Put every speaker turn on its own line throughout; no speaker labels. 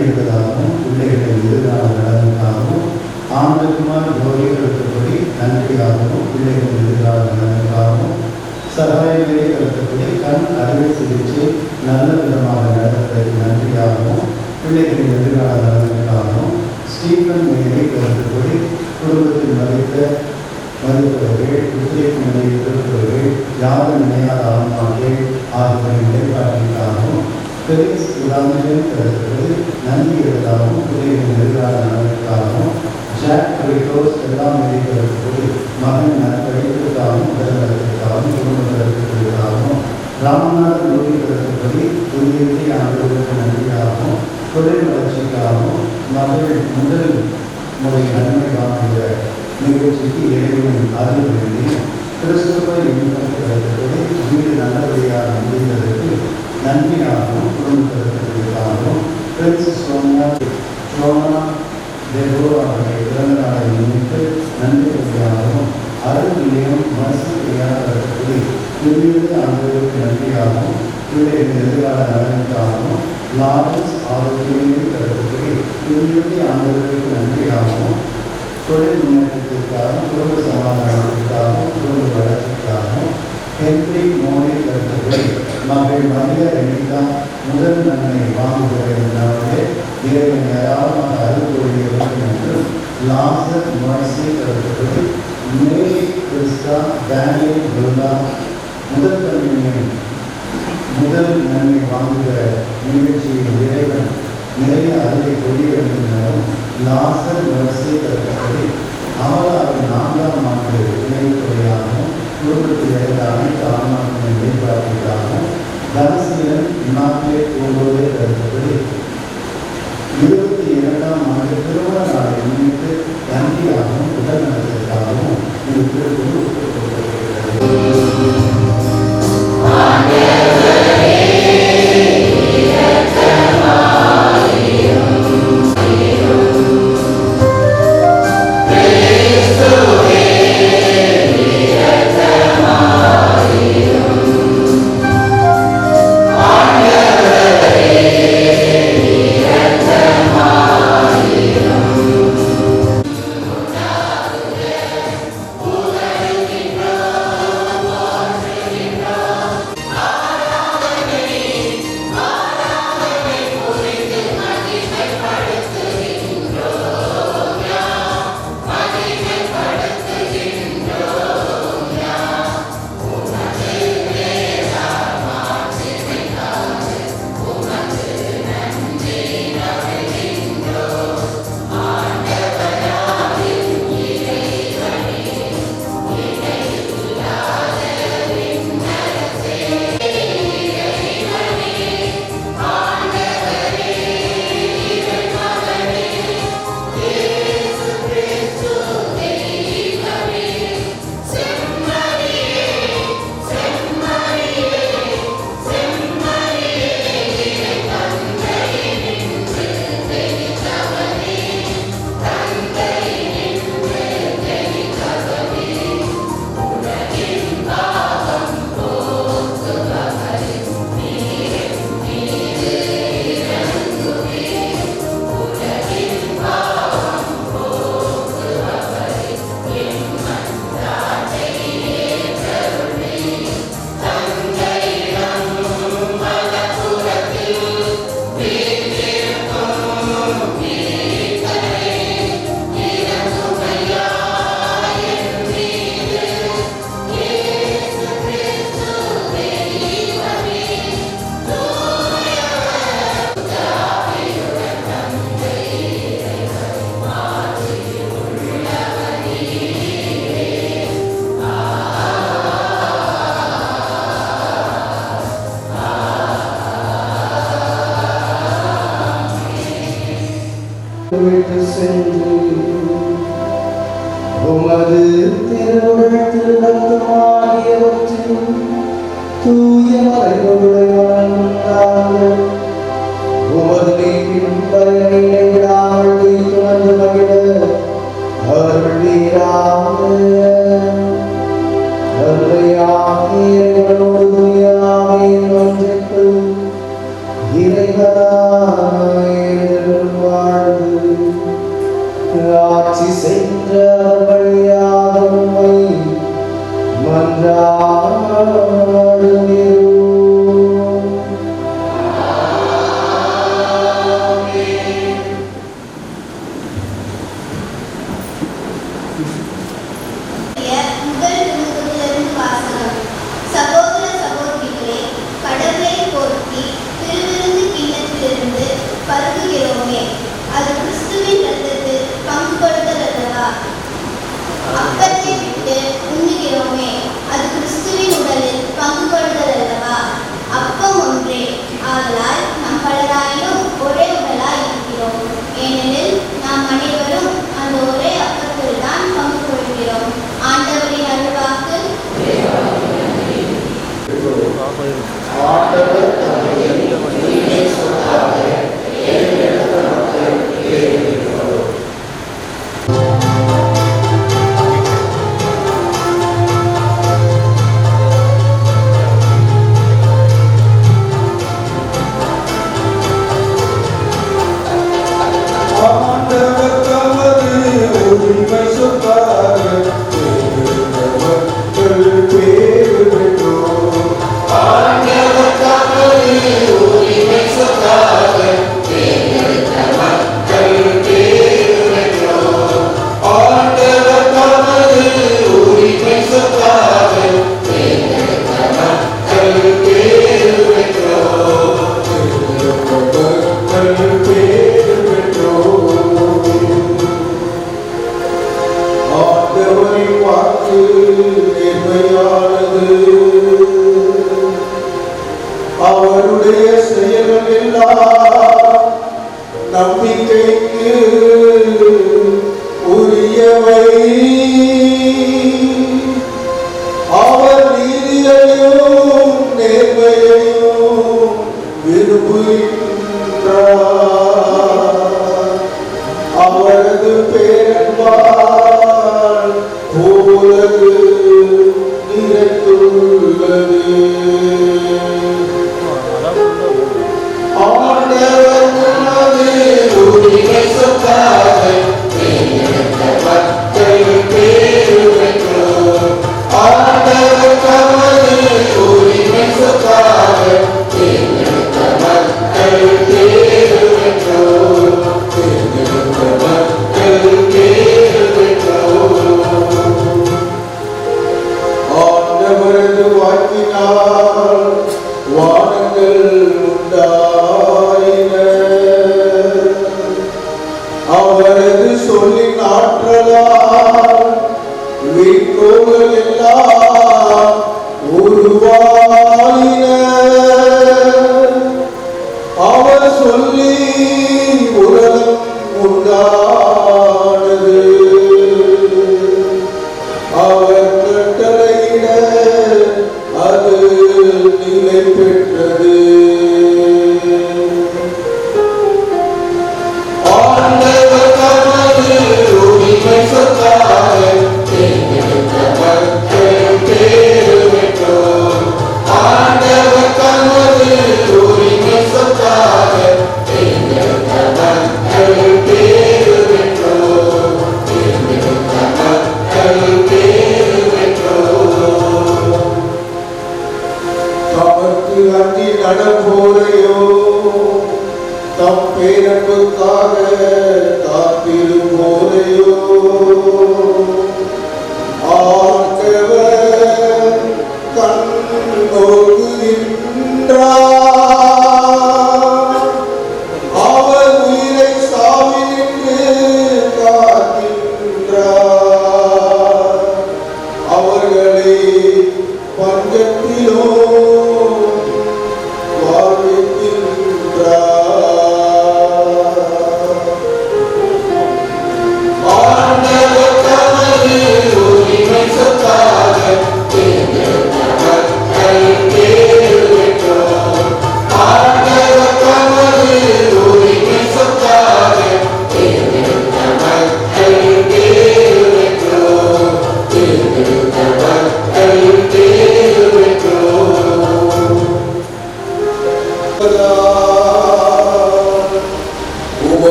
இருக்கிறதாகவும் பிள்ளைகளின் எதிரான நலனுக்காகவும் ஆண்டுக்குமார் ஜோதிகளுக்குப்படி நன்றியாகவும் பிள்ளைகளின் எதிரான நலனுக்காகவும் சகாயங்களை கருத்தப்படி கண் அறுவை சிகிச்சை நல்ல விதமாக நடத்துவதற்கு நன்றியாகவும் பிள்ளைகளின் எதிரான நலனுக்காகவும் ஸ்டீஃபன் மேலை கருத்தப்படி குடும்பத்தில் மதிப்பவர்கள் உத்திரைக்கு நிலையில் இருப்பவர்கள் யாரும் நினையாத ஆன்மாக்கள் ஆகியோரின் நிலைப்பாட்டிற்காகவும் பெரிஸ் உதாரணம் கருத்துக்கள் நன்றி எழுதாகவும் பிள்ளைகளின் எதிரான நலனுக்காகவும் ஜாக் கிரிட்டோஸ் எல்லாம் கருத்துப்படி மகன் படிப்பிற்காகவும் உடல்நலத்திற்காகவும் குடும்ப நலத்திற்காகவும் ராமநாதன் நோக்கி கருத்துப்படி துணியத்தை ஆண்டுகளுக்கு நன்றியாகவும் தொழில் வளர்ச்சிக்காகவும் மகள் முதல் முறை நன்மை வாங்குகிற நிகழ்ச்சிக்கு இறைவனின் அருள் வேண்டி கிறிஸ்துவ கருத்துப்படி வீடு நல்லபடியாக முடிந்ததற்கு நன்றியாகவும் குடும்ப கருத்துக்களுக்காகவும் பிரின்சஸ் சோனா தேவோ அவருடைய பிறந்த நாளை முன்னிட்டு நன்றியாகவும் அருள் நிலையம் மனசுக்கு துணிந்து ஆண்டுகளுக்கு நன்றியாகவும் பிள்ளைகளின் எதிரான நலனுக்காகவும் லாரன்ஸ் ஆரோக்கியமே கருத்துப்படி துணிந்து ஆண்டுகளுக்கு நன்றியாகவும் தொழில் முன்னேற்றத்திற்காகவும் குடும்ப சமாதானத்திற்காகவும் குடும்ப வளர்ச்சிக்காகவும் ஹென்றி மோடி கருத்துப்படி மகள் மனித ரெனிதா முதல் நன்மை வாங்குவதே இறைவன் ஏராளமாக அருள்கொழிய வேண்டும் என்றும் லாசர் மர்சி கருத்துப்படி மேரி கிறிஸ்டா டேனியல் குல்லா முதல் கல்வியின் முதல் நன்மை வாங்குகிற நிகழ்ச்சியில் இறைவன் நிறைய அருளை கொடிய வேண்டும் எனவும் லாசர் மர்சி கருத்துப்படி அவளாக 4ஆம் ஆண்டு இணையத்துறையாகவும் குடும்பத்தில் இருந்த அனைத்து ஆன்மாக்களின் மேம்பாட்டிற்காகவும் தனசீலன் இமாக்கிலே போகும்போதே கருத்துப்படி 22ஆம் ஆண்டு திருமண நாளை முன்னிட்டு நன்றியாகவும் உடல் நலத்திற்காகவும் இது திருக்குறள் ஒப்புக்கொள்ளப்படுகிறது. உமது திருவுடத்தில் ரத்தமாகியவற்றில் தூய மறைவுடையவன் உமது நீப்பின் பயனை விடாமல் துணர்ந்து மகிழ அருள்வீராக. இறைவனோடு தூயாமையின் ஒன்றிற்கு இறைவனாய் ஆட்சி சென்ற வழியாக உம்மை மன்றாடுகிறோம்.
அப்பத்தை விட்டு உண்ணுகிறோமே, அது கிறிஸ்துவின் உடலில் பங்கு கொள்ளுதல் அல்லவா? அப்பம் ஒன்றே, ஆதலால் நாம் பலராயினும் ஒரே உடலாய் இருக்கிறோம். ஏனெனில் நாம் அனைவரும் அந்த ஒரே அப்பத்தில் தான் பங்கு கொள்கிறோம். ஆண்டவரின் அருள்வாக்கு. அவருடைய செயல்கள் எல்லாம் நம்பிக்கைக்கு உரியவை. அவர் நீதியையும் நேர்மையையும் விரும்புகின்றார். அவரது பேரன்பால் உலகு நிறைந்துள்ளது. அவரது சொல்லின் ஆற்றலால் விண்கோள்கள் எல்லாம் உருவாயின. அவர் சொல்லி உலகம் உண்டானது. அவர் கட்டளையிட அது நிலை பெற்றது. ஆண்டவர் தமது உரிமை சொத்தாக தேர்ந்தெடுத்த மக்கள்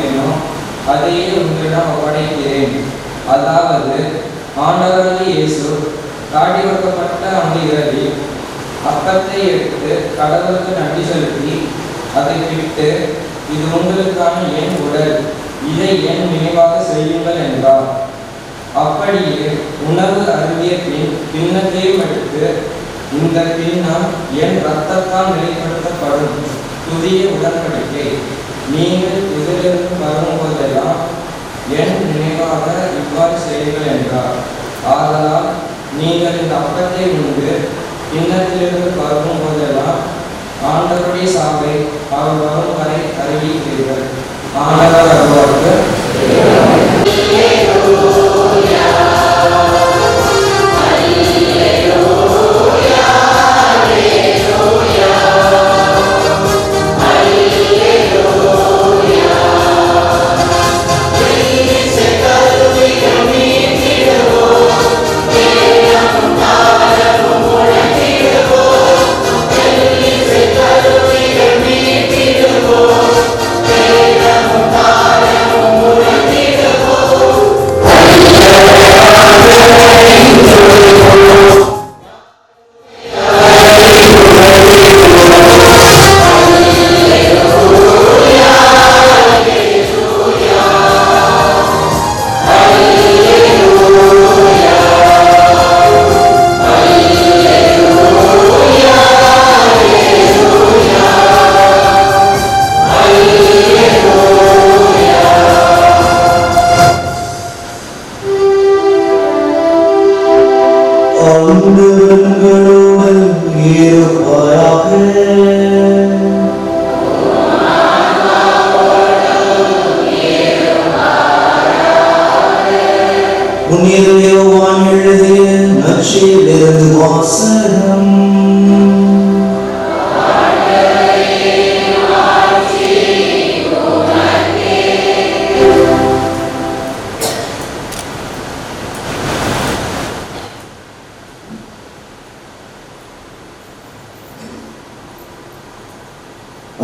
வாங்கினேனோ அதையே உங்களிடம் ஒப்படைக்கிறேன். அதாவது ஆண்டவராகிய இயேசு காட்டி கொடுக்கப்பட்ட அந்த இரவில் அப்பத்தை எடுத்து கடவுளுக்கு நன்றி செலுத்தி அதை பிட்டு, இது உங்களுக்கான என் உடல், இதை என் நினைவாக செய்யுங்கள் என்றார். அப்படியே உணவு அருந்திய பின் கிண்ணத்தையும் எடுத்து, இந்த கிண்ணம் என் இரத்தத்தால் வெளிப்படுத்தப்படும் புதிய உடன்படிக்கை, நீங்கள் இதிலிருந்து வரும்போதெல்லாம் என் நினைவாக இவ்வாறு செய்யுங்கள் என்றார். ஆதலால் நீங்கள் இந்த அப்பத்தை உண்டு கிண்ணத்திலிருந்து பருகும் போதெல்லாம் ஆண்டவருடைய சாவை அவர் வரும் வரை அறிவிக்கிறீர்கள். ஆண்டவர் அவர்களுக்கு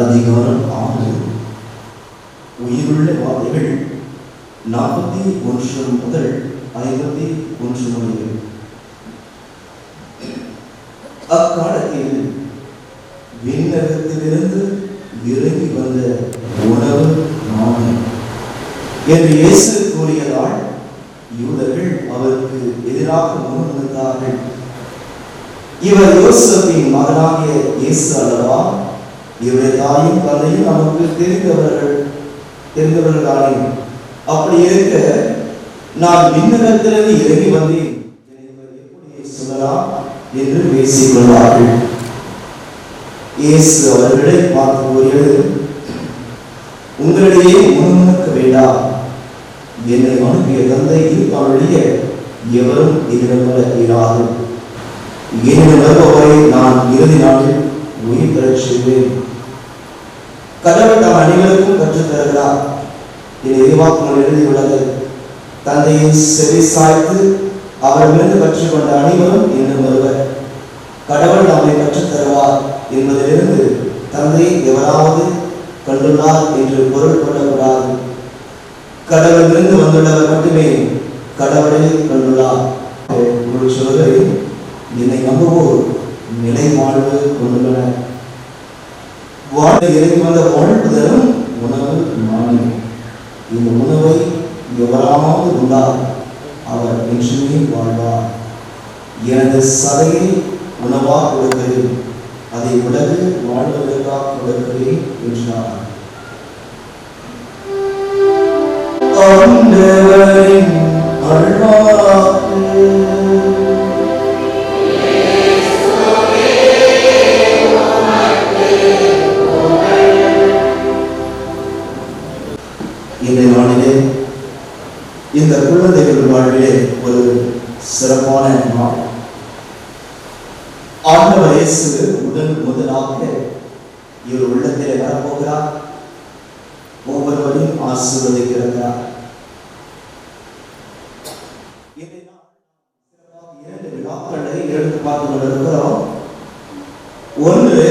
அதிகாரம் 6. உயிருள்ள வார்த்தைகள் 41 முதல் 51 முடிய. அக்காலத்தில் விண்ணகத்திலிருந்து இறங்கி வந்த உணவு நானே என்று இயேசு கூறியதால் யூதர்கள் அவருக்கு எதிராக முன்னிறுத்தார்கள். இவர் யோசேப்பின் மகனாகிய இயேசு அல்லவா? இவருடைய தாயும் தந்தையும் நமக்கு தெரிந்தவர்களானே. அப்படி இருக்க நான் விண்ணகத்திலிருந்து இறங்கி வந்தேன் எப்படி சொல்லலாம் என்று பேசிக் கொள்வார்கள். இயேசு அவர்களை பார்த்து கூறியது, உங்களிடையே முன்னுக்க வேண்டாம். என்னை அனுப்பிய தந்தை இருப்பாருடைய எவரும் என்னிடம் வர இயலாது. என்னிடம் வருபவரை நான் இறுதி நாளில் உயிர் பெறச் செய்வேன். கடவுள் தம் அனைவருக்கும் கற்றுத் தருகிறார். என் எதிர்பார்ப்பு எழுதியுள்ளது, தந்தையை செவி சாய்த்து அவரிடமிருந்து கற்றுக்கொண்ட அனைவரும் என்னும் வருவர். கடவுள் நம்மை கற்றுத் தருவார் என்பதிலிருந்து தந்தையை எவராவது கண்டுள்ளார் என்று பொருள் கொள்ளக்கூடாது. கடவுளிலிருந்து வந்துள்ளவர் மட்டுமே கடவுளை கண்டுள்ளார். ஒரு சொல்களை என்னை நம்புவோர் நிலை வாழ்வு கொண்டுள்ளனர். வாழ்வு இறங்கி வந்த வாழ்வுதலும் உணவு நானே. இந்த உணவை எவராவது உண்டார் அவர் என்றுமே வாழ்வார். எனது சதையை உணவாக கொடுக்கிறேன், அதை உலகு வாழ்வதற்காக கொடுக்கிறேன் என்றார். ஆண்டவரின் அருள்வாக்கு. இந்த நாளிலே இந்த குழந்தைகள் வாழ்விலே ஒரு சிறப்பான நாள். ஆண்டவர் இயேசு முதலாக இவர் உள்ளத்திலே வரப்போகிறார், ஒவ்வொருவரையும் ஆசீர்வதிக்கிறார். இரண்டு விழாக்களை எடுத்து பார்த்து கொண்டிருக்கிறோம். ஒன்று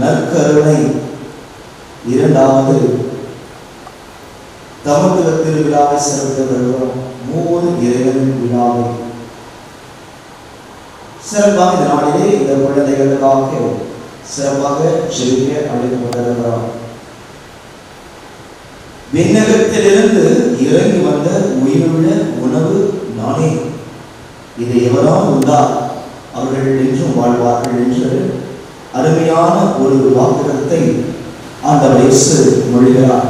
நற்கருணை, இரண்டாவது
தமத்துவ திருவிழாவை சிறப்பித்து வருகிறோம். மூன்று இறைவன் விழாவை சிறப்பாக இந்த நாளிலே இந்த குழந்தைகளுக்காக சிறப்பாக ஜெபிக்க அழைத்து கொண்டிருக்கிறோம். விண்ணகத்திலிருந்து இறங்கி வந்த உயிருள்ள உணவு நானே, இதை எவரால் உண்டார் அவர்கள் என்றும் வாழ்வார்கள் என்று அருமையான ஒரு வாக்குறுதியை ஆண்டவர் இயேசு மொழிகிறார்.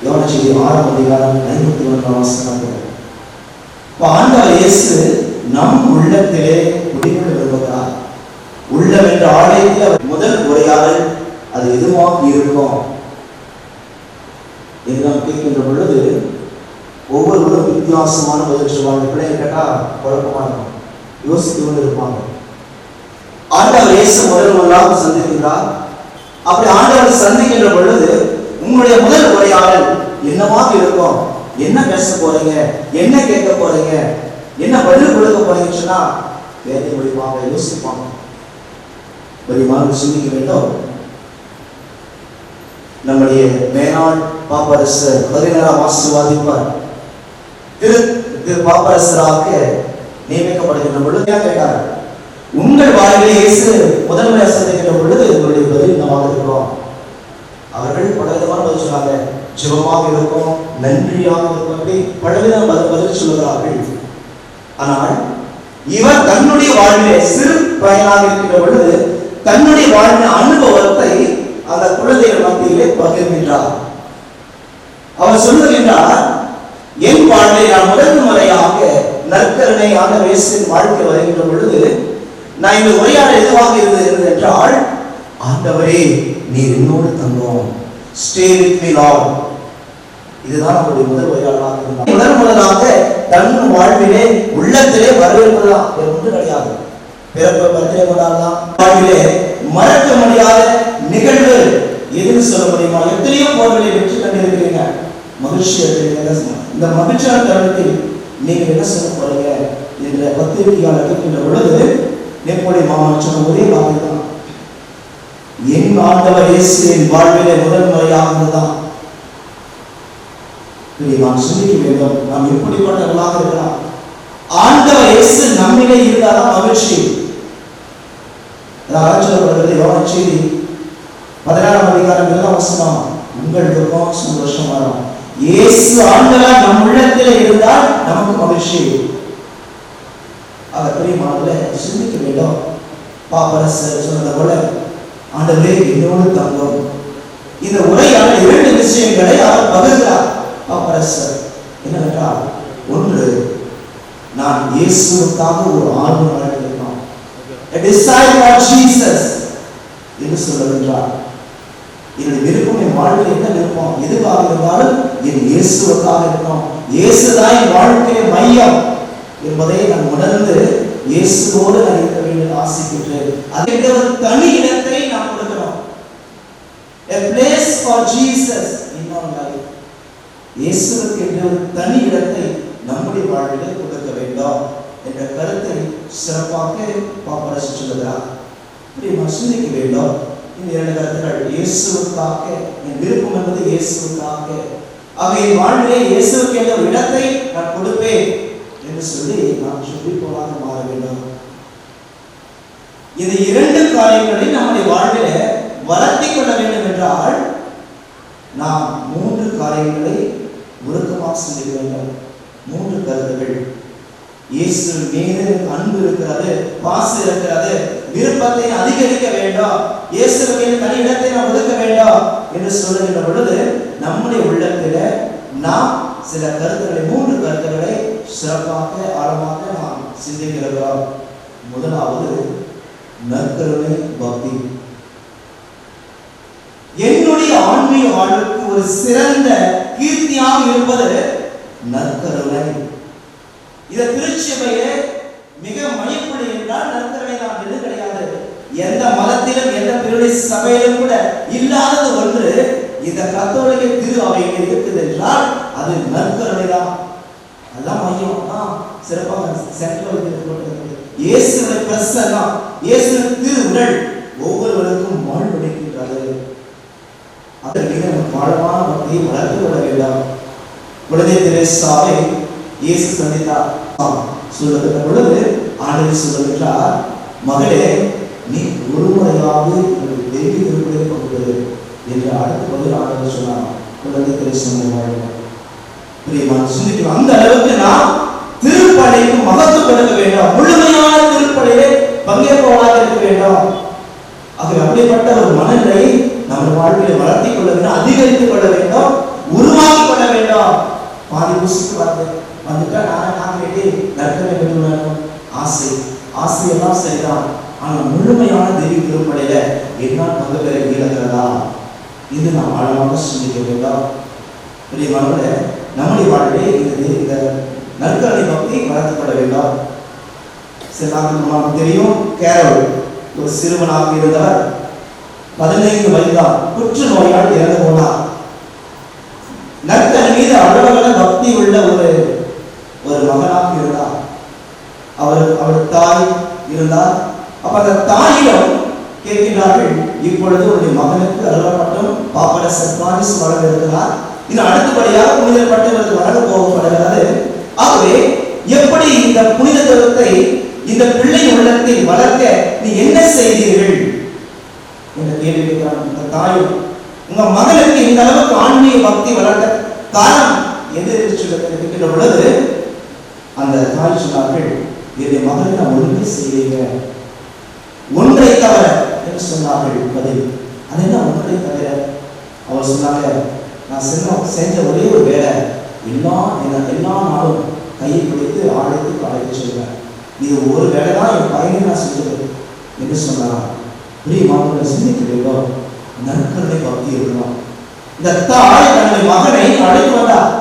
யோவான் செய்தி 6ஆம் அதிகாரம் 51ஆம் வசனம். ஆண்டவர் இயேசு நம் உள்ளத்திலே குடிகொள்ள விரும்புகிறார். உள்ளம் என்ற ஆலயத்தில் முதல் உரையாடல் அது எதுவாக இருக்கும் என்று நாம் கேட்கின்ற பொழுது ஒவ்வொருவரும் வித்தியாசமான பதில் சொல்வாங்க. பிள்ளைங்க கேட்டா குழப்பமா இருக்கும், யோசித்து கொண்டு இருப்பாங்க. ஆண்டவர் இயேசு முதலாக சந்திக்கிறார். அப்படி ஆண்டவர் சந்திக்கின்ற பொழுது உங்களுடைய முதல் உரையாடல் என்னவாக இருக்கும்? என்ன பேச போறீங்க, என்ன கேட்க போறீங்க, என்ன பதில் கொடுக்க போறீங்கன்னு சொன்னா வேலை முடிப்பாங்க, யோசிப்பாங்க. பரிமாறு சிந்திக்க வேண்டும். நம்முடைய மேனாள் பாப்பரசர் 16ஆம் ஆசீர்வாதிப்பார் திரு பாப்பரசராக நியமிக்கப்படுகின்ற பொழுது கேட்டார், உங்கள் வாழ்வில் இயேசு முதன்மையாக சந்திக்கின்ற பொழுது உங்களுடைய பதில் என்னவாக இருக்கிறோம்? அவர்கள் பலவிதமான பதில் சொன்னாங்க. ஜெபமாக இருக்கும், நன்றியாக இருக்கும், அப்படி பலவிதமான பதில் சொல்லுகிறார்கள். ஆனால் இவர் தன்னுடைய வாழ்விலே சிறு பயனாக இருக்கின்ற பொழுது தன்னுடைய வாழ்வின் அனுபவத்தை அந்த குழந்தைகள் மத்தியிலே பகிர்கின்றார். அவர் சொல்லுகின்றார், என் வாழ்வை நான் முதல் முறையாக நற்கருணையான இயேசுவின் வாழ்க்கை வருகின்ற பொழுது நான் இந்த உரையாடல் எதுவாக இருந்தது என்றால், ஆண்டவரே நீர் என்னோடு தந்தோம், ஸ்டே வித் மீ லார்ட். இதுதான் அவருடைய முதல் உரையாடலாக இருந்தார். முதலாக தன் வாழ்விலே உள்ளத்திலே வரவேற்பதுதான், வேறு ஒன்று கிடையாது. பிறப்பு பர்த்டே கொண்டாடலாம். வாழ்விலே மறக்க முடியாத நிகழ்வு எதுன்னு சொல்ல முடியுமா? எத்தனையோ போர்களை வெற்றி கண்டிருக்கிறீங்க, மகிழ்ச்சி அடைகிறீங்க. இந்த மகிழ்ச்சியான தருணத்தில் நீங்கள் என்ன சொல்ல போறீங்க என்ற பத்திரிகையாளர் இருக்கின்ற பொழுது நெப்போலிய மாமன் சொன்ன ஒரே வார்த்தை தான், என் ஆண்டவர் இயேசுவின் வாழ்விலே முதல் முறையாக இருந்ததான். நாம் சிந்திக்க வேண்டும், நாம் எப்படிப்பட்டவர்களாக இருக்கலாம். ஆண்டவர் இயேசு நம்மிலே இருந்தாதான் மகிழ்ச்சி. யோவான் செய்தி 16ஆம் அதிகாரம் 7ஆம் வசனம், உங்கள் துக்கம் சந்தோஷம் வரும். இயேசு ஆண்டவர் நம் உள்ளத்திலே இருந்தால் நமக்கு மகிழ்ச்சி. அதை பிரியமானவர்களே சிந்திக்க வேண்டும். பாப்பரசர் சொன்னது போல ஆண்டவரே என்னோடு தங்கும். இந்த உரையாடல் 2 விஷயங்களை அவர் பகிர்கிறார். பாப்பரசர் என்னவென்றால், ஒன்று, நான் இயேசுவுக்காக ஒரு ஆர்வமாக இருக்கணும், a disciple of Jesus என்று சொல்லுகின்றார். என்னுடைய விருப்பம், என் வாழ்க்கையில் என்ன விருப்பம் எதுவாக இருந்தாலும் என் இயேசுவுக்காக இருக்கணும், இயேசுதான் என் வாழ்க்கையின் மையம் என்பதை நான் உணர்ந்து இயேசுவோடு நான் இருக்க வேண்டும் ஆசைக்கின்றேன். அதற்கு ஒரு தனி இடத்தை நாம் கொடுக்கணும். A place for Jesus in our life. இயேசுவுக்கு என்ற ஒரு தனி இடத்தை நம்முடைய வாழ்விலே கொடுக்க வேண்டும் என்ற கருத்தை சிறப்பாக பாப்பரசர் சொல்லுகிறார். இப்படி நாம் சிந்திக்க வேண்டும். இந்த 2 கருத்துக்கள், இயேசுவுக்காக என் விருப்பம் என்பது இயேசுவுக்காக, ஆக என் வாழ்விலே இயேசுவுக்கு என்ற ஒரு இடத்தை நான் கொடுப்பேன் என்று சொல்லி நாம் சொல்லிப்போலாக மாற வேண்டும். இந்த 2 காரியங்களை நம்முடைய வாழ்விலே வளர்த்திக் கொள்ள வேண்டும் என்றால் நாம் 3 காரியங்களை உருக்கமாக சிந்திக்க வேண்டும். 3 கருத்துக்கள். இயேசு மீது அன்பு இருக்கிறது, பாசம் இருக்கிறது, விருப்பத்தை அதிகரிக்க வேண்டும், இயேசுவுக்கு தனி இடத்தை நாம் ஒதுக்க வேண்டும் என்று சொல்லுகின்ற பொழுது நம்முடைய உள்ளத்தில் நாம் சில கருத்துக்களை 3 கருத்துக்களை சிறப்பாக ஆழமாக நாம் சிந்திக்கிறோம். முதலாவது நற்கருணை பக்தி. என்னுடைய ஆன்மீக வாழ்வுக்கு ஒரு சிறந்த கீர்த்தியாக இருப்பது நற்கருணை. இதை திருச்சபையிலே மிக மையப்புள்ளி என்றால் நற்கருணை தான், எது கிடையாது. எந்த மதத்திலும் எந்த திருடைய சபையிலும் கூட இல்லாதது ஒன்று இந்த கத்தோலிக்க திரு அவையில் இருக்குது என்றால் அது நற்கருணை தான். அதான் மையம். சிறப்பாக சென்ட்ரல் இயேசுவின் பிரசன்னம், இயேசுவின் திரு உடல் ஒவ்வொருவருக்கும் வாழ்வளிக்கின்றது. அதற்கு ஆழமான பக்தியை வளர்த்து கொள்ள வேண்டாம். குழந்தை தெரேசாவை இயேசு சந்தித்தார். சொல்லுகிற பொழுது ஆண்டவர் சொல்லுகின்றார், மகளே நீ ஒரு முறையாவது தெய்வீக திருப்பதியை பங்கு என்று அடுத்த பதில் ஆண்டவர் சொன்னார். குழந்தை தெரேசா சிந்திக்கும் அந்த அளவுக்கு நாம் திருப்பலிக்கு மகத்துவம் கொடுக்க வேண்டும். முழுமையான திருப்பலியை பங்கேற்பவர்களாக இருக்க வேண்டும். ஆகவே அப்படிப்பட்ட ஒரு மனநிலை நம்ம வாழ்க்கையை வளர்த்திக் கொள்ள வேண்டும், அதிகரித்துக் கொள்ள வேண்டும், உருவாக்கி கொள்ள வேண்டும். பாதி புசுக்கு வந்துட்டா நான் கேட்டி நற்கரை பெற்றுள்ளேன் ஆசையெல்லாம் சரிதான். ஆனால் முழுமையான தெய்வீக திருப்பலியில என்னால் பங்கு பெற இயலுகிறதா? இது நாம் ஆழமாக சிந்திக்க வேண்டும். பிரியமானவர்களே, நம்முடைய வாழ்க்கையை இந்த நற்கருணை பக்தி வளர்த்துப்பட வேண்டும். சில நாட்களுக்கு நமக்கு தெரியும், கேரள் ஒரு சிறுவனாக இருந்தவர் 15 வயதுதான் புற்றுநோயால் இறந்து போனார். நற்கருணை மீது அளவற்ற பக்தி உள்ள ஒரு மகனாக இருந்தார். அவர் தாய் இருந்தார். அப்ப அந்த தாயிடம் கேட்கிறார்கள், இப்பொழுது உடைய மகனுக்கு அருளப்பட்டும் பாப்பரசர் பிரான்சிஸ் வழங்க இருக்கிறார். இன்னும் அடுத்தபடியாக புனிதர் பட்டம் வழங்க போகப்படுகிறது. ஆகவே எப்படி இந்த புனிதத்துவத்தை இந்த பிள்ளை உள்ளத்தில் வளர்க்க நீ என்ன செய்தீர்கள் என்ற கேள்வி கேட்கிறார் இந்த தாயும். உங்க மகனுக்கு இந்த அளவுக்கு ஆன்மீக பக்தி வளர்க்க காரணம் எது என்று சொல்லுகின்ற பொழுது அந்த தாய் சொன்னார்கள், என்னுடைய மகனை நான் ஒன்றை செய்வீங்க, ஒன்றை தவிர என்று சொன்னார்கள் பதில். அது என்ன ஒன்றை தவிர? அவர் சொன்னாங்க, நான் செஞ்ச ஒரே ஒரு வேலை, எல்லா நாளும் கையை பிடித்து அழைத்து சொல்வேன். இது ஒரு வேலை தான் என் பையனை நான் செஞ்சது என்று சொன்னார். பிரியமானவர்களை சிந்திக்க வேண்டும், நற்கருணை பக்தி இருக்கணும். இந்த தாய் தன்னுடைய மகனை அழைத்து வந்தார்.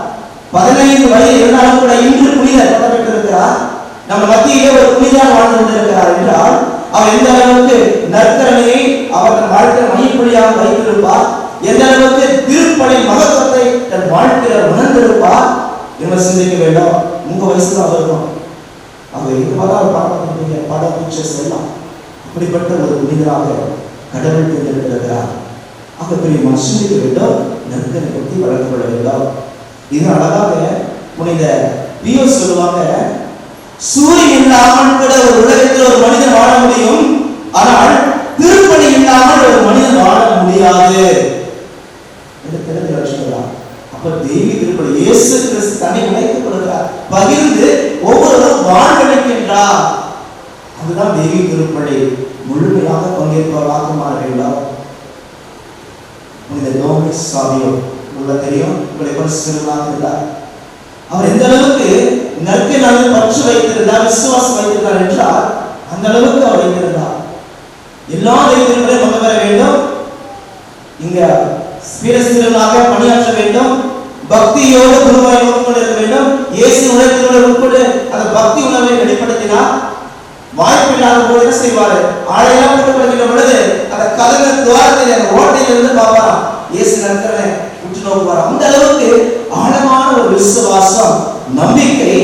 15 வயது இருந்தாலும் கூட இன்று புனிதர் பட்டம் பெற்றிருக்கிறார். நம்ம மத்தியிலே ஒரு புனிதர் வாழ்ந்து கொண்டிருக்கிறார் என்றால் அவர் எந்த அளவுக்கு நற்கருணையை அவர் வாழ்க்கை மையப்படியாக வைத்திருப்பார், எந்த அளவுக்கு திருப்பலி மகத்துவத்தை தன் வாழ்க்கையில் உணர்ந்திருப்பார் என்று சிந்திக்க வேண்டும். உங்க வயசுல அவர் இருக்கும். அவர் எங்க பாடம் பிக்சர்ஸ் எல்லாம் அப்படிப்பட்ட ஒரு புனிதராக கடவுள் தேர்ந்தெடுத்திருக்கிறார். ஆக பெரிய சிந்திக்க வேண்டும், நற்கருணை பற்றி வளர்த்து கொள்ள வேண்டும். இது அழகாக புனித பியோ சொல்லுவாங்க, சூரியன் இல்லாமல் கூட ஒரு உலகத்தில் ஒரு மனிதன் வாழ முடியும், ஆனால் திருப்பலி இல்லாமல் ஒரு மனிதன் வாழ முடியாது என்று தெரிந்து வச்சுக்கிறார். அப்ப தெய்வீக திருப்பலி இயேசு கிறிஸ்து தன்னை உழைத்துக் கொள்கிறார், பகிர்ந்து ஒவ்வொருவரும் வாழ்வழிக்கின்றார். அதுதான் தெய்வீக திருப்பலி. முழுமையாக பங்கேற்பவர்களாக மாற வேண்டும். புனித டொமினிக் சாவியோ உங்களுக்கு தெரியும், உங்களை பரிசுத்தவானாக இருந்தார். அவர் எந்த அளவுக்கு நற்கருணையை பற்று வைத்திருந்தார், விசுவாசம் வைத்திருந்தார் என்றால் அந்த அளவுக்கு அவர் வைத்திருந்தார். எல்லா தெய்வங்களையும் பங்கு பெற வேண்டும், இங்க ஸ்பிரிச்சுவலாக பணியாற்ற வேண்டும், பக்தியோடு குருவை நோக்கிக் இருக்க வேண்டும். இயேசு உலகத்தினுடைய உட்கொண்டு அந்த பக்தி உணர்வை வெளிப்படுத்தினார். வாய்ப்பு இல்லாத போது என்ன செய்வாரு, ஆளையெல்லாம் போட்டுப்படுகின்ற பொழுது அந்த கதவு துவாரத்தில் அந்த ஓட்டையிலிருந்து பார்ப்பாராம், இயேசு நற்கருணை உற்று நோக்குவார். அந்த அளவுக்கு ஆழமான ஒரு விசுவாசம், நம்பிக்கை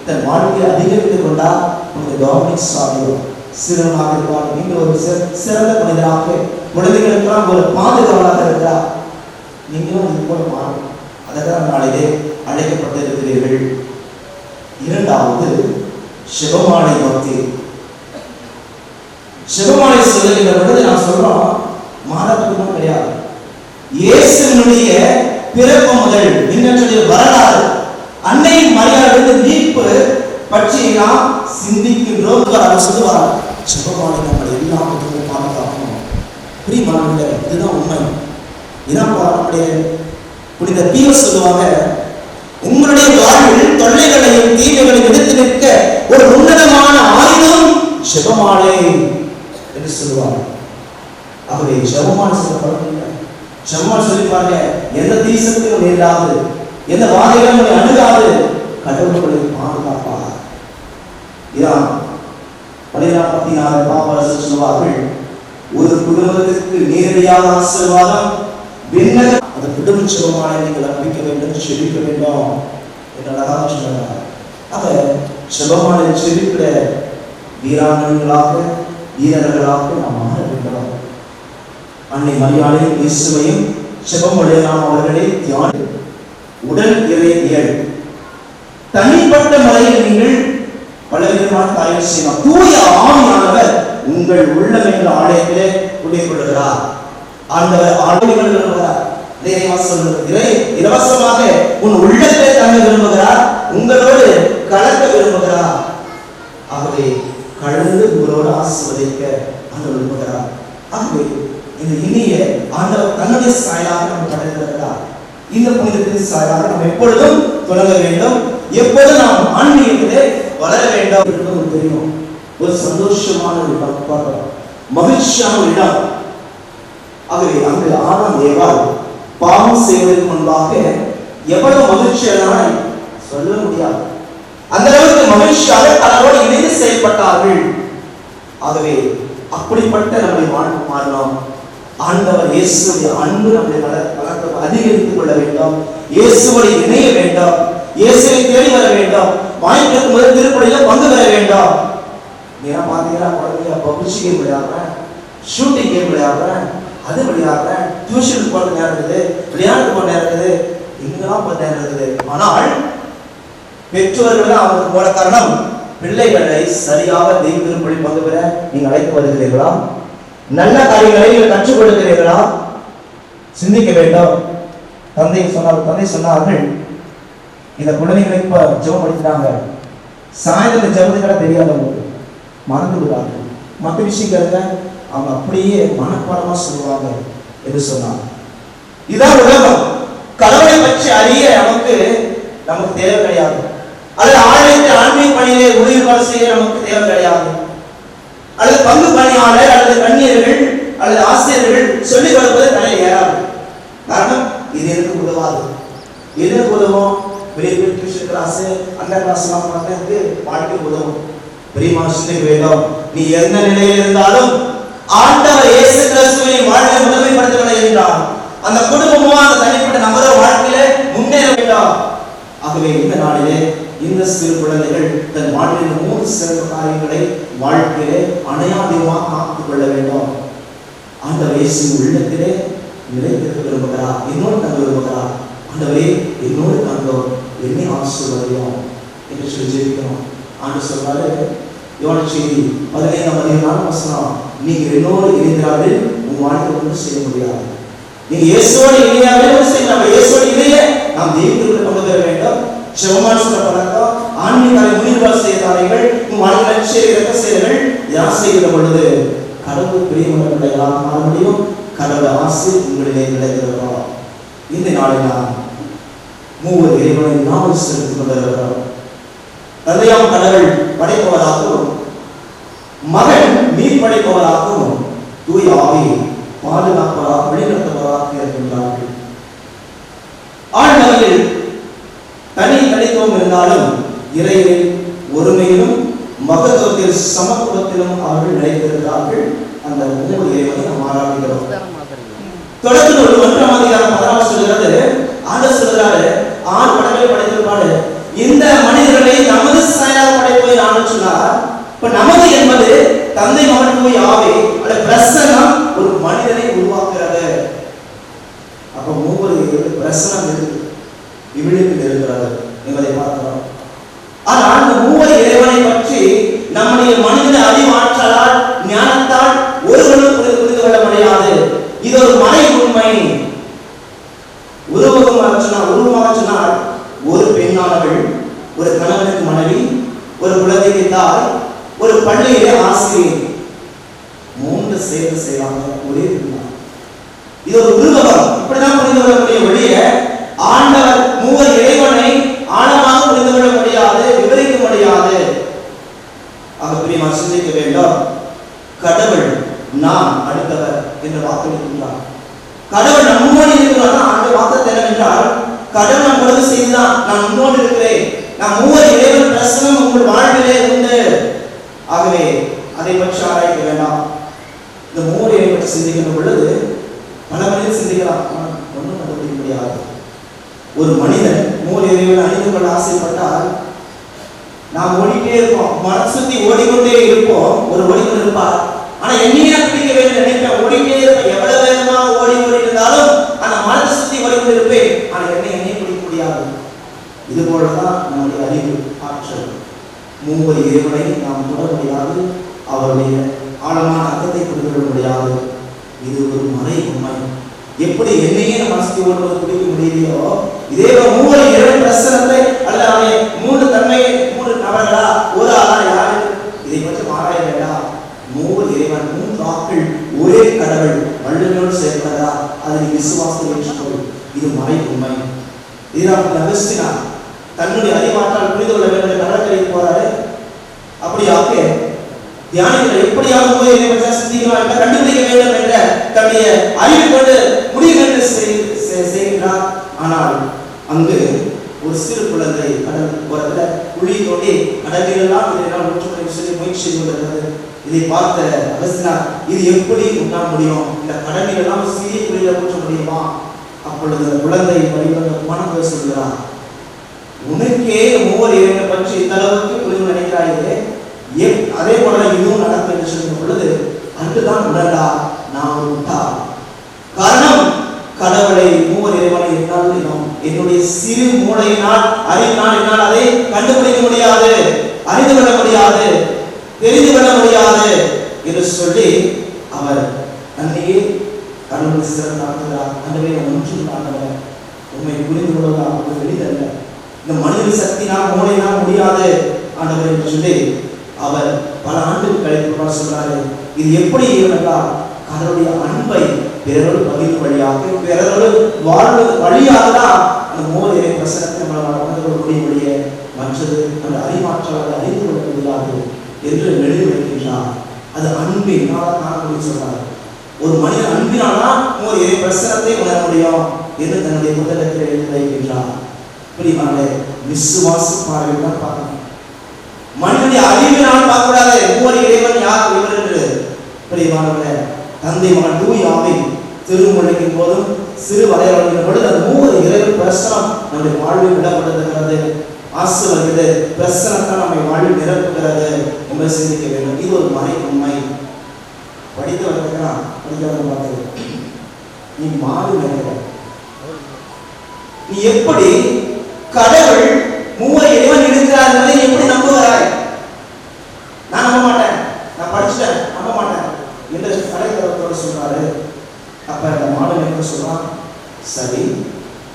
தன் வாழ்க்கையை அதிகரித்துக் கொண்டார் புனித டொமினிக் சாவியோ. சிறுவனாக இருக்கிறார், நீங்கள் ஒரு சிறந்த புனிதராக, குழந்தைகளுக்கெல்லாம் ஒரு பாதுகாவலாக இருக்கிறார். நீங்களும் இது போல மாறும். அதற்காக நாளிலே அழைக்கப்பட்டிருக்கிறீர்கள். இரண்டாவது சிவமாலை பக்தி. சிவமாலை சொல்லுகின்ற பொழுது நான் சொல்றோம், மாதத்துக்கு கிடையாது, இயேசுவினுடைய பிறப்பு முதல் இன்னற்ற வரலாறு, அன்னை மரியாதை மீட்பு பற்றி நாம் சிந்திக்கின்றோம். அவர் சொல்லுவார், சிவமாலை நம்மளை எல்லாத்துக்கும் பாதுகாக்கணும். பிரியமானவர்களே, இதுதான் உண்மை. இதான் நம்முடைய புனித பியோ சொல்லுவாங்க, உங்களுடைய வாழ்வில் தொல்லைகளையும் தீமைகளையும் எடுத்து நிற்க ஒரு உன்னதமான ஆயுதம் சிவமாலை என்று சொல்லுவாங்க. ஆகவே சிவமாலை சொல்லப்படவில்லை. சிவமாலை சொல்லிப்பாருங்க, எந்த தீசத்தையும் நேராது, எந்த வாதைகளும் அணுகாது, கடவுள்களை பாதுகாப்பார். இதான் 14 பாப்பரசர் சொல்லுவார்கள், ஒரு குடும்பத்திற்கு நேரடியாக ஆசீர்வாதம் அந்த குடும்ப சிவமாலை நீங்கள் அர்ப்பிக்க வேண்டும், செழிக்க வேண்டும் என்று அழகாக சொன்னார். ஆக சிவமாலை செழிக்கிற வீராங்கனைகளாக வீரர்களாக நாம் மாற வேண்டும். அன்னை மரியாதையும் இயேசுவையும் செபமொழி நாம் அவர்களே தியானி உடல் இறையியல் தனிப்பட்ட முறையில் நீங்கள் பலவிதமான காரியம் செய்யலாம். தூய ஆவியானவர் உங்கள் உள்ளம் என்ற ஆலயத்திலே குடிகொள்கிறார். ஆண்டவர் ஆலயங்கள் விரும்புகிறார். இலவசமாக உன் உள்ளத்தை தங்க விரும்புகிறார், உங்களோடு கலக்க விரும்புகிறார். ஆகவே கலந்து உங்களோடு ஆசீர்வதிக்க ஆண்டவர் விரும்புகிறார். ஆகவே இந்த இனிய ஆண்டவர் தன்னுடைய சாயலாக நம்ம படைத்திருக்கிறார். இந்த புனிதத்தின் சாயலாக நாம் எப்பொழுதும் தொடங்க வேண்டும், எப்பொழுதும் நாம் ஆன்மீகத்திலே வளர வேண்டும். தெரியும், ஒரு சந்தோஷமான ஒரு இடம், மகிழ்ச்சியான ஒரு இடம். ஆகவே அங்கு ஆதாம் ஏவாள் பாவம் செய்வதற்கு முன்பாக எவ்வளவு மகிழ்ச்சியான சொல்ல முடியாது, அந்த அளவுக்கு மகிழ்ச்சியாக தன்னோடு இணைந்து செயல்பட்டார்கள். ஆகவே அப்படிப்பட்ட நம்முடைய வாழ்வு மாறலாம். ஆண்டவர் இயேசுடைய அன்பு நம்முடைய வளர்த்து அதிகரித்துக் கொள்ள வேண்டும், இயேசுவை இணைய வேண்டும், இயேசுவை தேடி வர வேண்டும், வாய்ப்பு முதல் திருப்படியில பங்கு பெற வேண்டும். நீங்க பாத்தீங்கன்னா குழந்தைங்க பப்ளிஷ் கேம் விளையாடுறேன், ஷூட்டிங் கேம் விளையாடுறேன், அது விளையாடுறேன், டியூஷன் போற நேரம் இருக்குது, விளையாட்டு போற நேரம் இருக்குது, இங்கெல்லாம் போற நேரம் இருக்குது. ஆனால் பெற்றோர்கள் தான் அவருக்கு மூல காரணம். பிள்ளைகளை சரியாக தெய்வ திருப்படி பங்கு பெற நீங்க அழைத்து வருகிறீர்களா? நல்ல காரியங்களை நீங்கள் கற்றுக் கொடுக்கிறீர்களா? சிந்திக்க வேண்டும். தந்தை சொன்னார்கள், இந்த குழந்தைகளை இப்ப ஜெபம் படிக்கிறாங்க, சாயந்தரம் ஜெபத்துக்கெல்லாம் தெரியாதவங்க மறந்து விடுவார்கள், மற்ற விஷயங்கள அவங்க அப்படியே மனப்பாடமா சொல்லுவாங்க என்று சொன்னாங்க. இதான் உலகம். கடவுளை பற்றி அறிய நமக்கு தேவை கிடையாது, அல்லது ஆன்மீக பணியிலே உயிர்வாழ செய்ய நமக்கு தேவை கிடையாது, அல்லது பங்கு பணியாளர் அல்லது கண்ணியர்கள் அல்லது ஆசிரியர்கள் சொல்லிக் கொடுப்பது தலையில் ஏறாது. காரணம், இது எனக்கு உதவாது. எதுக்கு உதவும்? பெரிய டியூஷன் கிளாஸ், அந்த கிளாஸ் எனக்கு வாழ்க்கை உதவும். பெரியமா சிந்திக்க வேண்டும். நீ எந்த நிலையில் இருந்தாலும் ஆண்டவர் இயேசு கிறிஸ்துவை வாழ்க்கை முதன்மைப்படுத்த என்றார். அந்த குடும்பமும் அந்த தனிப்பட்ட நபர வாழ்க்கையில முன்னேற வேண்டும். ஆகவே இந்த நாளிலே இந்த சிறு குழந்தைகள் தன் வாழ்க்கையில் 3 சிறந்த காரியங்களை வாழ்க்கையிலே அணையாதீரமாக காத்துக் கொள்ள வேண்டும். ஆண்டவர் இயேசு உள்ளத்திலே நிலைத்திருக்க விரும்புகிறார், என்னோடு தங்க விரும்புகிறார். ஆண்டவரே என்னோடு தங்கும், என்னை ஆசீர்வதியும் என்று சொல்லி ஜெபிக்கணும். ஆண்டவர் சொல்றாரு, யோவான் செய்தி 15:4 நீங்க என்னோடு இணைந்தார்கள் உன் வாழ்க்கை ஒன்றும் செய்ய முடியாது. நீங்க இயேசுவோடு இணையாமல் ஒன்றும் செய்யலாம். இயேசுவோடு இணைய நாம் தெய்வத்திற்கு கொண்டு வர வேண்டும். செவமான சொல்ற பழக்கம், ஆன்மீக உயிர்வாழ் செய்தார்கள், உன் வாழ்க்கை செயல்கள் யார் செய்கிற பொழுது கடவுள் பிரியமுள்ள மாற முடியும். கடவுள் ஆசை உங்களிலே நிலைத்திருக்கிறோம். இந்த நாளில் நாம் 3 இறைவனை நாமம் செலுத்திக் கொண்டிருக்கிறோம். தந்தையாம் கடவுள் படைப்பவராகவும், மகன் மீன் படைப்பவராகவும், தூய ஆவி பாதுகாப்பவராக வழிநடத்துவராக இருக்கின்றார்கள். ஆழ்நிலையில் தனித்துவம் இருந்தாலும் இறையில் ஒருமையிலும் மகத்துவத்தில் சமத்துவத்திலும் அவர்கள் நிலைத்திருக்கிறார்கள். அந்த 3 இறைவனை நாம் ஆராதிக்கிறோம். தொடர்ந்து 1ஆம் அதிகாரம் 16 சொல்கிறது, ஆண்டவர் சொல்கிறாரு, ஆண் படைப்பை படைத்திருப்பாரு, இந்த மனிதர்களை நமது சாயலாக படைப்பதை நான் சொன்னார். இப்ப நமது என்பது தந்தை மகன் தூய ஆவி அல்ல பிரசனம் ஒரு மனிதனை உருவாக்குறது. அப்ப 3 பிரசனம் இருக்கு, இவ்விடத்தில் இருக்கிறது என்பதை பார்க்கிறோம். ஆனால் அந்த 3 இறைவனை பற்றி நம்முடைய மனித அறிவாற்றலால் ஞானத்தால் ஒருவரும் புரிந்து கொள்ள முடியாது. இது ஒரு மறை உண்மை. உருவமாக சொன்னால் ஒரு பெண்ணானவள், ஒரு கணவனுக்கு மனைவி, ஒரு குழந்தைக்கு தாய், ஒரு பள்ளியிலே ஆசிரியர், 3 சேர்ந்து செய்வாங்க ஒரே பெண்ணாக. இது ஒரு உருவகம். இப்படிதான் புரிந்து கொள்ளக்கூடிய வழிய ஆண்டவர் 3 இறைவனை ஆழமாக புரிந்து கொள்ள முடியாது, விவரிக்க முடியாது. ஆக பிரியமா சிந்திக்க வேண்டும். கடவுள் நான் அடுத்தவர் என்று வாக்களிக்கின்றார். கடவுள் நம்மோடு இருக்கிறார். அந்த வாக்கு என்னவென்றால், கடவுள் நம்மோடு செய்தான், நான் உன்னோடு இருக்கிறேன், நான் 3 இறைவன் பிரசனம் உங்கள் வாழ்விலே உண்டு. ஆகவே அதை பற்றி ஆராய்க்க வேண்டாம். இந்த 3 இறைவனை பற்றி சிந்திக்கின்ற பொழுது பல மனிதர் சிந்திக்கலாம், ஒன்றும் கண்டுபிடிக்க முடியாது. ஒரு மனிதன் 3 இறைவனை அணிந்து கொள்ள ஆசைப்பட்டால் நாம் ஓடிட்டே இருப்போம், மனசுத்தி ஓடிக்கொண்டே இருப்போம். ஒரு ஓடிக்கொண்டு இருப்பார், ஆனா என்னையா பிடிக்க வேண்டும் நினைப்பேன், ஓடிட்டே இருப்பேன். எவ்வளவு வேகமாக ஓடி இருந்தாலும் அந்த மனத்தை கொண்டிருப்பேன், ஆனால் என்னை பிடிக்க முடியாது. இது போலதான் நம்முடைய அறிவு ஆற்றல். மூவர் இறைவனை நாம் தொட முடியாது, அவருடைய ஆழமான அர்த்தத்தை புரிந்து கொள்ள முடியாது. இது ஒரு மறை உண்மை. எப்படி என்னையே நம்ம மனசை ஓடுவது பிடிக்க முடியலையோ, இதே மூவர் இறைவன் பிரசனத்தை அல்ல அவனை 3 தன்மையை 3 நபர்களா ஒரு ஆளா யாரு இதை பற்றி ஆராய வேண்டாம். மூவர் இறைவன் 3 ஆட்கள் ஒரே கடவுள் வள்ளுவனோடு சேர்ப்பதா அதை நீ விசுவாசத்தை ஏற்றுக்கொள். இது மறை உண்மை. இதுதான் அகஸ்டினா தன்னுடைய அறிவாற்றால் புரிந்து கொள்ள வேண்டும் கடற்கரைக்கு போறாரு. அப்படியாக தியானிகள் எப்படியாவது மூவர் இறைவனை பற்றி சிந்திக்கலாம் கண்டுபிடிக்க வேண்டும் என்ற தன்னுடைய அறிவு கொண்டு முடிவு என்று செய்கின்றார். ஆனால் அங்கு ஒரு சிறு குழந்தை கடல் போறதுல குழி தோண்டி கடலிலெல்லாம் இதெல்லாம் ஊற்றுமுறை சொல்லி முயற்சி செய்து கொண்டிருக்கிறது. இதை பார்த்த அகஸ்தினார், இது எப்படி உண்ண முடியும், இந்த கடலிலெல்லாம் சிறிய குழியில ஊற்ற முடியுமா? அப்பொழுது குழந்தை வழிவந்த மனம் சொல்கிறார், உனக்கே மூவர் இறைவனை பற்றி இந்த அளவுக்கு புரிந்து நினைக்கிறாயே, அதே போல இதுவும் நடக்கும் என்று சொல்லும் பொழுது அன்றுதான் உணர்ந்தா நான் விட்டா. காரணம், கடவுளை மூவர் இறைவனை என்னுடைய சிறு மூளையினால் அறிவினால் என்னால் அதை கண்டுபிடிக்க முடியாது, அறிந்து கொள்ள முடியாது, தெரிந்து கொள்ள முடியாது என்று சொல்லி அவர் தன்னையே கடவுள் சிறந்தாக்குகிறார். அன்றைய ஒன்றும் ஆண்டவர் உண்மை புரிந்து கொள்வதாக வெளிதல்ல, இந்த மனித சக்தினால் மூளையினால் முடியாது ஆண்டவர் என்று சொல்லி அவர் பல ஆண்டுகள் கழித்து சொல்றாரு. இது எப்படி இருந்தால் கடவுளுடைய அன்பை பிறரோடு பகிர்வு வழியாக பிறரோடு வாழ்வது வழியாக தான் அந்த மூவர் இறை பிரசனத்தை நம்மளால் உணர்ந்து கொள்ள முடிய மற்றது அந்த அறிவாற்றலால் அறிந்து கொள்ள முடியாது என்று எழுதி வைக்கின்றார். அது அன்பினால் காணக்கூடிய சொல்றார். ஒரு மனிதன் அன்பினால்தான் மூவர் இறை பிரசனத்தை உணர முடியும் என்று தன்னுடைய புத்தகத்தில் எழுதி வைக்கின்றார். பிரியமானவர்களே, விசுவாச பார்வையில் தான் பார்க்கணும். மனிதனுடைய அறிவினால் பார்க்கக்கூடாது மூவர் இறைவன் யார் இவர் என்று. பிரியமானவர்களே, தந்தை மகன் தூய் ஆவி திருமொழிக்கும் போதும் சிறு வரையறுக்கும் பொழுது அந்த மூவர் இறைவன் பிரசனம் நம்முடைய வாழ்வில் விடப்படுகிறது, ஆசீர்வதிக்கிறது, பிரசனத்தால் நம்மை வாழ்வில் நிரப்புகிறது என்பதை சிந்திக்க வேண்டும். இது ஒரு மறை உண்மை. படித்து வந்திருக்கிறான், படிக்காத பார்த்து நீ மாறி நினைக்கிற, நீ எப்படி கடவுள் மூவர் இறைவன் இருக்கிறார் என்பதை எப்படி நம்புகிறாய்? நான் நம்ப மாட்டேன், நான் படிச்சுட்டேன், நம்ப மாட்டேன் என்று கடைத்தரத்தோடு சொல்றாரு. அப்ப அந்த மாணவன் என்ன சொல்றான், சரி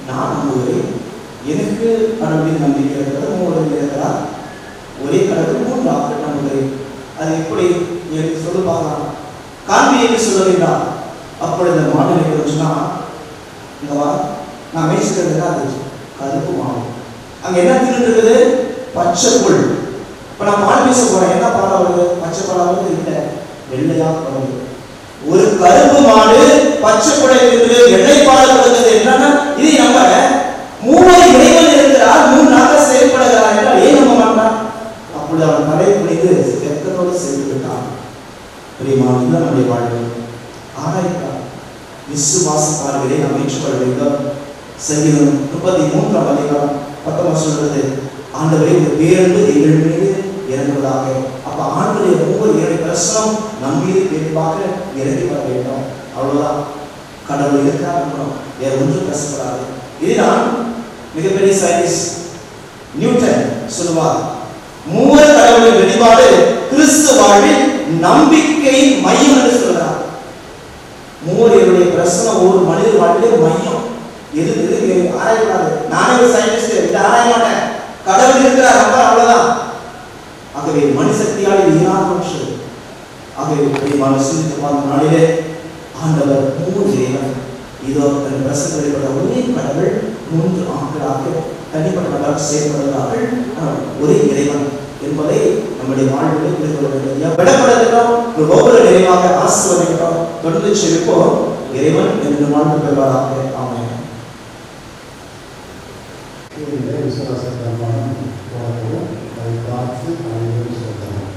நான் நம்புகிறேன், எனக்கு கடவுளின் நம்பிக்கை இருக்கிறது, மூவர் இருக்கிறார், ஒரே கடவுள் 3 ஆட்கள் நம்புகிறேன். அது எப்படி எனக்கு சொல்லு பார்க்கலாம், காண்பி என்று சொல்லுகின்றார். அப்பொழுது இந்த மாணவன் சொன்னா, இந்த வா நான் மேய்ச்சிக்கிறது அது கருப்பு மாவு, அங்க என்ன தின்னு இருக்குது, பச்சை புல். இப்ப நான் பால் பேச போறேன், என்ன பால் வருது, பச்சை பால் வருது, இல்லை வெள்ளையா வருது. ஒரு கருப்பு மாடு பச்சை புடை இருக்குது, வெள்ளை பால் கொடுக்குது என்னன்னா இது நம்ம மூவர் இறைவன் இருக்கிறார், 3 நாளாக செயல்படுகிறார் என்றால் ஏன் நம்ப மாட்டான்? அப்பொழுது அவன் தலை குனிந்து வெக்கத்தோடு செய்து விட்டான். பிரியமான நம்முடைய வாழ்வு ஆராய்கிறார். விசுவாச பார்வையை நாம் ஏற்றுக்கொள்ள வேண்டும். சங்கீதம் 33ஆம் அதிகாரம் 19 சொல்றது, ஆண்டவரே ஒரு பேரன்பு எங்கள் மீது இறங்குவதாக. அப்ப ஆண்டவருடைய மூவர் இறை பிரசனம் நம் மீது பேருவாக இறங்கி வர வேண்டும். அவ்வளவுதான். கடவுள் இருக்கிறார், வேற ஒன்றும் பேசப்படாது. இதுதான் மிகப்பெரிய சயின்டிஸ்ட் நியூட்டன் சொல்லுவார், மூவர் கடவுளின் வெளிப்பாடு கிறிஸ்து வாழ்வில் நம்பிக்கை மையம் என்று சொல்றார். மூவர் இறைவனுடைய பிரசனம் ஒரு மனித வாழ்விலே மையம். எது ஆராயக்கூடாது. நானே ஒரு சயின்டிஸ்ட், இதை ஆராய மாட்டேன், கடவுள் இருக்கிறார் அப்ப அவ்வளவுதான். ஆகவே மனுசக்தியால் ஈரானொன்று. ஆகவே சிந்தித்து பார்த்த நாளிலே ஆண்டவர் மூவர் இறைவன் இதோ தன் பிரசனம் வெளிப்பட்ட ஒரே கடவுள் 3 ஆட்களாக தனிப்பட்டவர்களாக செயல்படுகிறார்கள், ஒரே இறைவன் என்பதை நம்முடைய வாழ்வில் புரிந்து கொள்ள வேண்டும். விடப்படுகிறோம், ஒவ்வொரு நிறைவாக ஆசீர்வதிக்கிறோம். தொடர்ந்து செல்வோம். இறைவன் என்று வாழ்வு பெறுவாராக. ஆமென்.
விசுவாசத்தை போராடுவோம், அதை பார்த்து அனைவரும் சொல்லலாம்.